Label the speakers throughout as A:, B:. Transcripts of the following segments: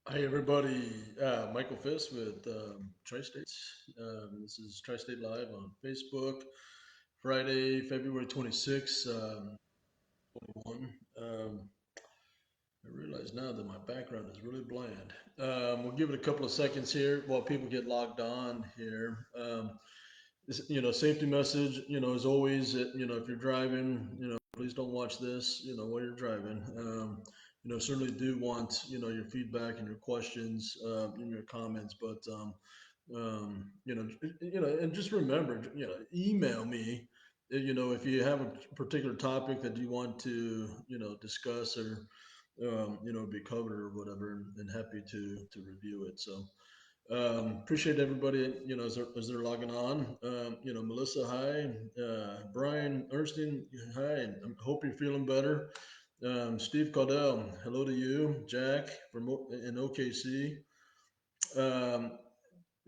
A: Hi, everybody. Michael Fisk with Tri-States. This is Tri-State Live on Facebook, Friday, February 26th, 21. I realize now that my background is really bland. We'll give it a couple of seconds here while people get logged on here. Safety message, as always, if you're driving, please don't watch this, while you're driving. Certainly do want, your feedback and your questions, and your comments, but, and just remember, email me, if you have a particular topic that you want to, discuss or, be covered or whatever, and happy to review it. So, appreciate everybody, as they're logging on. Melissa, hi. Brian Ernstine, hi. And I hope you're feeling better. Steve Caudell, hello to you. Jack from in OKC. Um,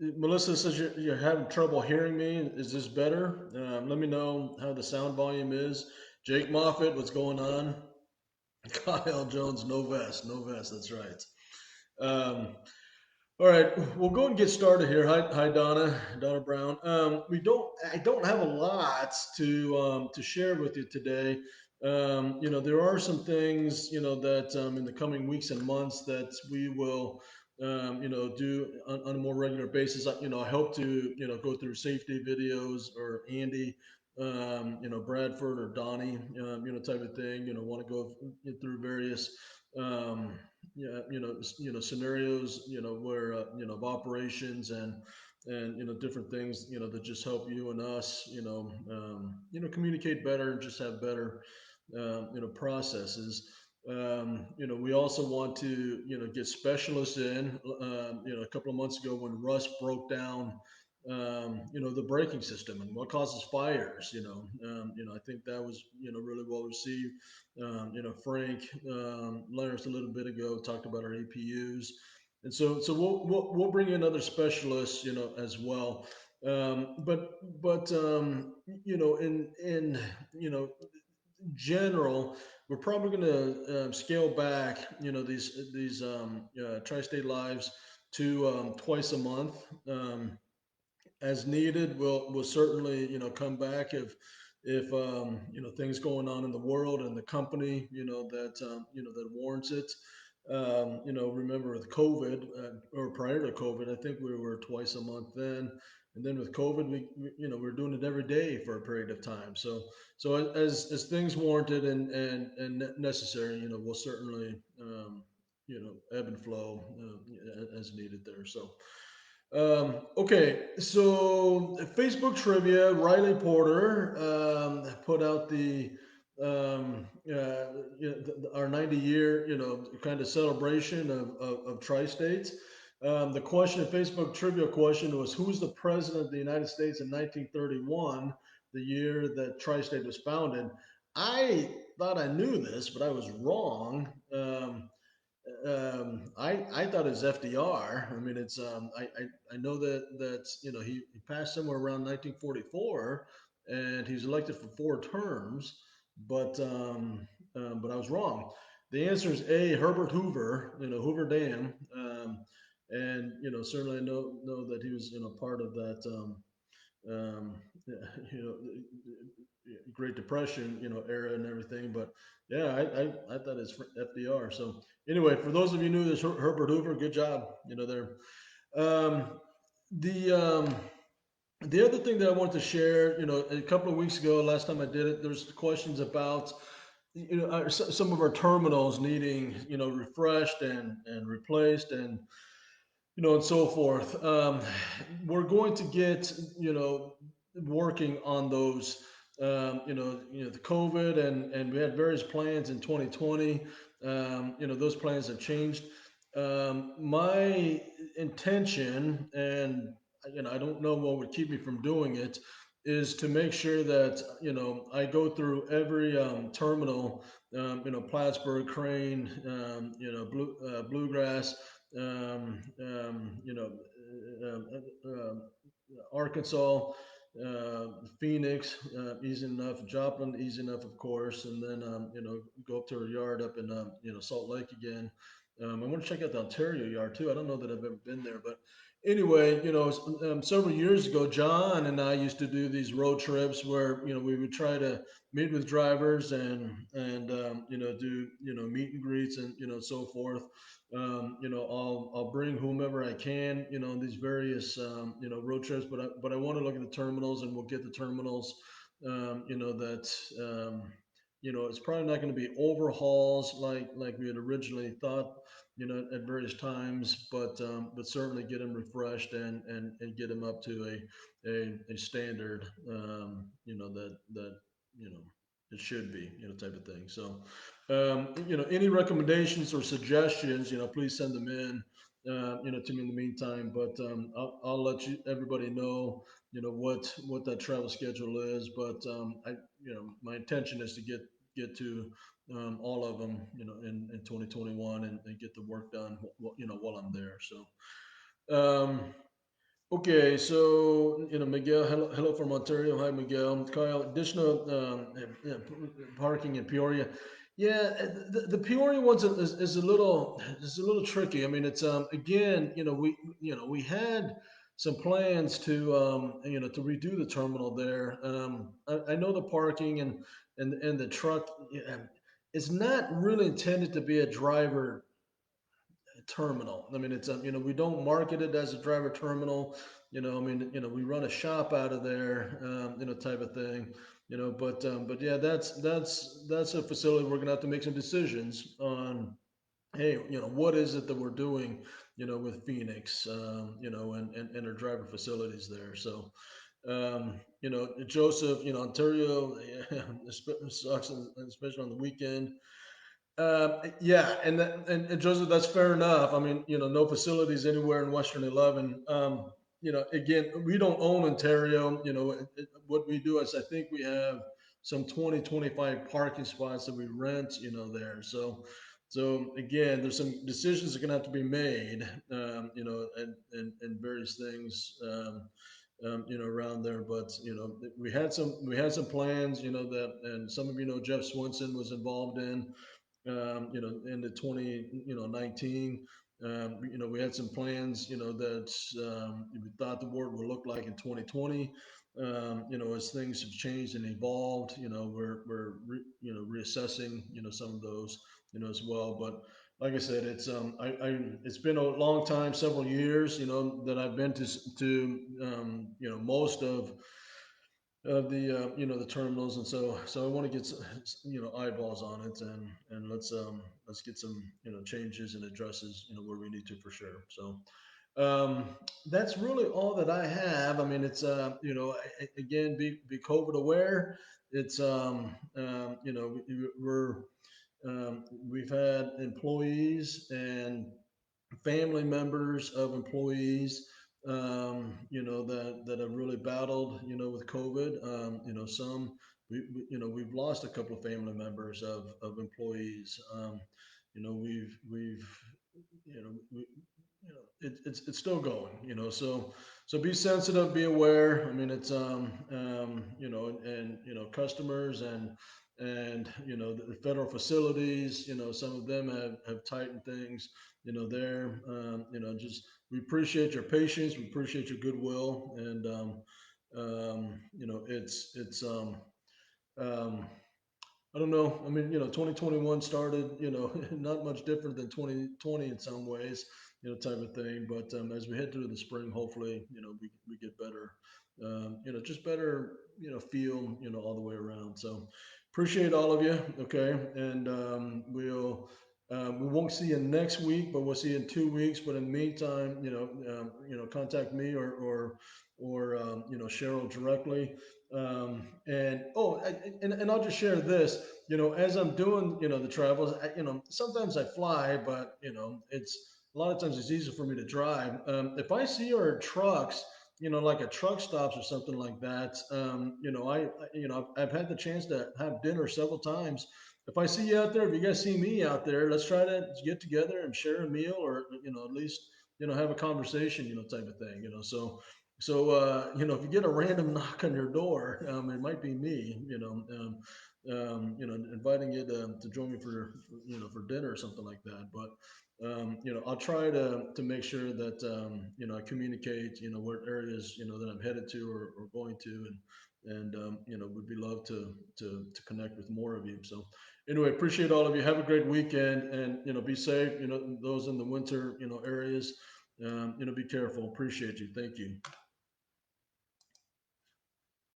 A: Melissa says you're having trouble hearing me. Is this better? Let me know how the sound volume is. Jake Moffett, what's going on? Kyle Jones, no vest, no vest. That's right. Um, All right, we'll go and get started here. Hi, Donna Brown. I don't have a lot to share with you today. There are some things, that in the coming weeks and months that we will, do on a more regular basis. I hope to, go through safety videos or Andy, Bradford or Donnie, type of thing. Want to go through various. Um, yeah, scenarios, where, of operations and different things, that just help you and us, communicate better and just have better, processes. We also want to, get specialists in. A couple of months ago when Russ broke down, the braking system and what causes fires. I think that was, really well received. Frank learned a little bit ago talked about our APUs, and so we'll bring in other specialists, as well. But in general, we're probably going to scale back, these tri-state lives to twice a month. As needed. We'll certainly, come back if things going on in the world and the company, that warrants it. Remember with COVID, or prior to COVID, I think we were twice a month then, and then with COVID, we're doing it every day for a period of time. So as things warranted and necessary, we'll certainly, ebb and flow, as needed there. So. Okay, so Facebook trivia. Riley Porter put out our 90-year, kind of celebration of tri-states. The question, Facebook trivia question was, who's the president of the United States in 1931, the year that tri-state was founded? I thought I knew this, but I was wrong. I thought it was FDR. I mean, I know that he passed somewhere around 1944, and he was elected for 4 terms, but but I was wrong. The answer is A. Herbert Hoover. Hoover Dam, and certainly I know that he was part of that. Um, you know, Great Depression, era and everything. But yeah, I thought it's FDR. So anyway, for those of you new, this Herbert Hoover, good job, there. Um, the the other thing that I wanted to share, a couple of weeks ago, last time I did it, there's questions about some of our terminals needing refreshed and replaced and so forth. We're going to get, working on those. The COVID and we had various plans in 2020. Those plans have changed. My intention, and I don't know what would keep me from doing it, is to make sure that I go through every terminal, Plattsburgh, Crane, Bluegrass, um, um, you know, Arkansas, uh, Phoenix, easy enough. Joplin, easy enough, of course, and then go up to our yard up in Salt Lake again. I want to check out the Ontario yard too. I don't know that I've ever been there, but anyway, several years ago, John and I used to do these road trips where we would try to meet with drivers and do meet and greets and so forth. I'll bring whomever I can on these various road trips, but I want to look at the terminals, and we'll get the terminals. That it's probably not going to be overhauls like we had originally thought, at various times, but certainly get them refreshed and get them up to a standard, that it should be, type of thing. So, any recommendations or suggestions, please send them in, to me in the meantime. But I'll let everybody know, what that travel schedule is. But my intention is to get to all of them, in 2021, and get the work done, while I'm there. So, um, okay, so Miguel, hello from Ontario. Hi, Miguel. Kyle, additional parking in Peoria. Yeah, the Peoria one's is a little tricky. I mean, it's again, we had some plans to to redo the terminal there. I know the parking and the truck. Yeah, it's not really intended to be a driver terminal. I mean, it's we don't market it as a driver terminal. I mean, we run a shop out of there, type of thing. But yeah, that's a facility we're gonna have to make some decisions on. Hey, what is it that we're doing, with Phoenix, and our driver facilities there. So, Joseph, Ontario, yeah, sucks, especially on the weekend. Yeah, and Joseph, that's fair enough. I mean, no facilities anywhere in Western 11. Again, we don't own Ontario. What we do is I think we have some 20, 25 parking spots that we rent, there. So again, there's some decisions that are going to have to be made, and various things, around there. But we had some plans, that, and some of Jeff Swinson was involved into 2019. We had some plans, that we thought the world would look like in 2020. As things have changed and evolved, reassessing, some of those, as well. But like I said, it's been a long time, several years, that I've been most of the terminals, and so I want to get eyeballs on it, and let's get some changes and addresses, where we need to, for sure. So, um, that's really all that I have. I mean, it's again, be COVID aware. It's we've had employees and family members of employees, that have really battled, with COVID. Some we've lost a couple of family members of employees. We've it's still going. So be sensitive, be aware. I mean, it's and customers and the federal facilities. Some of them have tightened things, there. Just we appreciate your patience, we appreciate your goodwill, and it's um, I don't know. I mean, 2021 started, not much different than 2020 in some ways, type of thing. But as we head through the spring, hopefully, we get better, just better, feel, all the way around. So appreciate all of you. Okay. And we won't see you next week, but we'll see you in 2 weeks. But in the meantime, contact me or Cheryl directly. And I'll just share this. As I'm doing, the travels, sometimes I fly, but it's a lot of times it's easier for me to drive. If I see our trucks, like at truck stops or something like that, I've had the chance to have dinner several times. If I see you out there, if you guys see me out there, let's try to get together and share a meal, or at least have a conversation, type of thing. So if you get a random knock on your door, it might be me, inviting you to join me for dinner or something like that. But, I'll try to make sure that, I communicate, what areas, that I'm headed to or going to. And would be love to connect with more of you. So anyway, appreciate all of you. Have a great weekend and, be safe, those in the winter, areas, be careful. Appreciate you. Thank you.